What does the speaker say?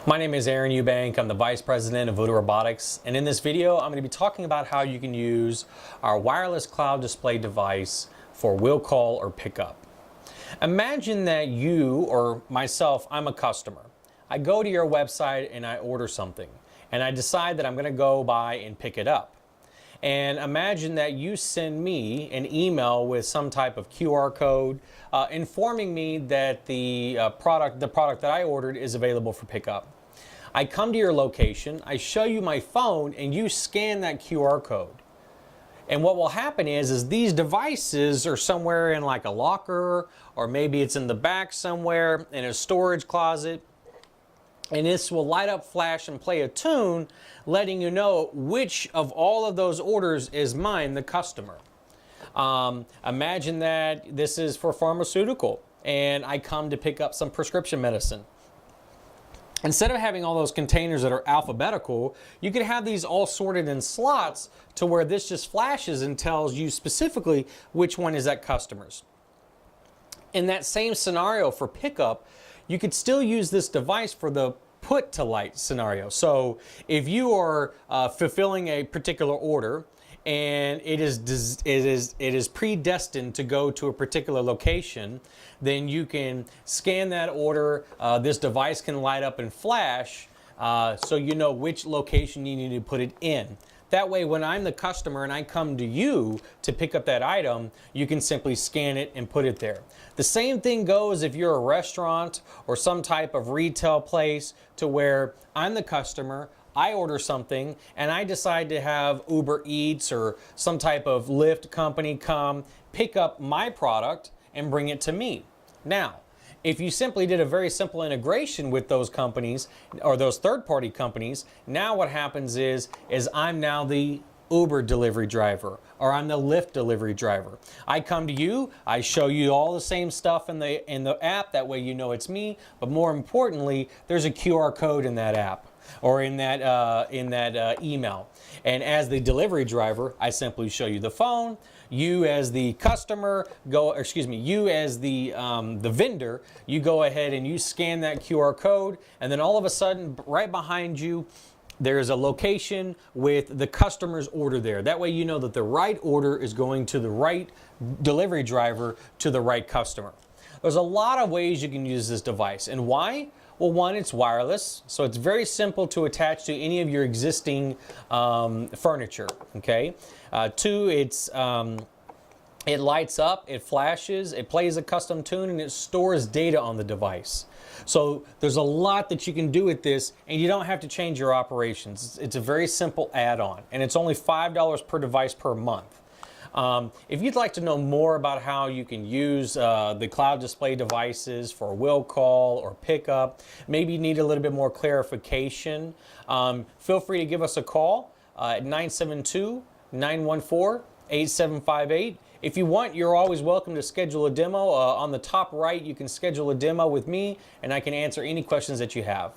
My name is Aaron Eubank. I'm the Vice President of Voodoo Robotics, and in this video I'm going to be talking about how you can use our wireless cloud display device for will call or pickup. Imagine that you or myself, I'm a customer. I go to your website and I order something, and I decide that I'm going to go by and pick it up. And imagine that you send me an email with some type of QR code informing me that the product that I ordered is available for pickup. I come to your location, I show you my phone, and you scan that QR code. And what will happen is these devices are somewhere in like a locker, or maybe it's in the back somewhere in a storage closet. And this will light up, flash, and play a tune, letting you know which of all of those orders is mine, the customer. Imagine that this is for pharmaceutical, and I come to pick up some prescription medicine. Instead of having all those containers that are alphabetical, you could have these all sorted in slots to where this just flashes and tells you specifically which one is that customer's. In that same scenario for pickup, you could still use this device for the put to light scenario. So if you are fulfilling a particular order and it is predestined to go to a particular location, then you can scan that order. This device can light up and flash so you know which location you need to put it in. That way, when I'm the customer and I come to you to pick up that item, you can simply scan it and put it there. The same thing goes if you're a restaurant or some type of retail place, to where I'm the customer, I order something, and I decide to have Uber Eats or some type of Lyft company come pick up my product and bring it to me. Now, if you simply did a very simple integration with those companies or those third-party companies, now what happens is I'm now the Uber delivery driver, or I'm the Lyft delivery driver. I come to you, I show you all the same stuff in the app, that way you know it's me, but more importantly, there's a QR code in that app or in that email. And as the delivery driver, I simply show you the phone. You as the customer you as the vendor, you go ahead and you scan that QR code, and then all of a sudden, right behind you, there's a location with the customer's order there. That way you know that the right order is going to the right delivery driver to the right customer. There's a lot of ways you can use this device. And why? Well, one, it's wireless, so it's very simple to attach to any of your existing furniture, okay? Two, it lights up, it flashes, it plays a custom tune, and it stores data on the device. So there's a lot that you can do with this, and you don't have to change your operations. It's a very simple add-on, and it's only $5 per device per month. If you'd like to know more about how you can use the cloud display devices for will call or pickup, maybe you need a little bit more clarification, feel free to give us a call at 972-914-8758. If you want, you're always welcome to schedule a demo. On the top right, you can schedule a demo with me, and I can answer any questions that you have.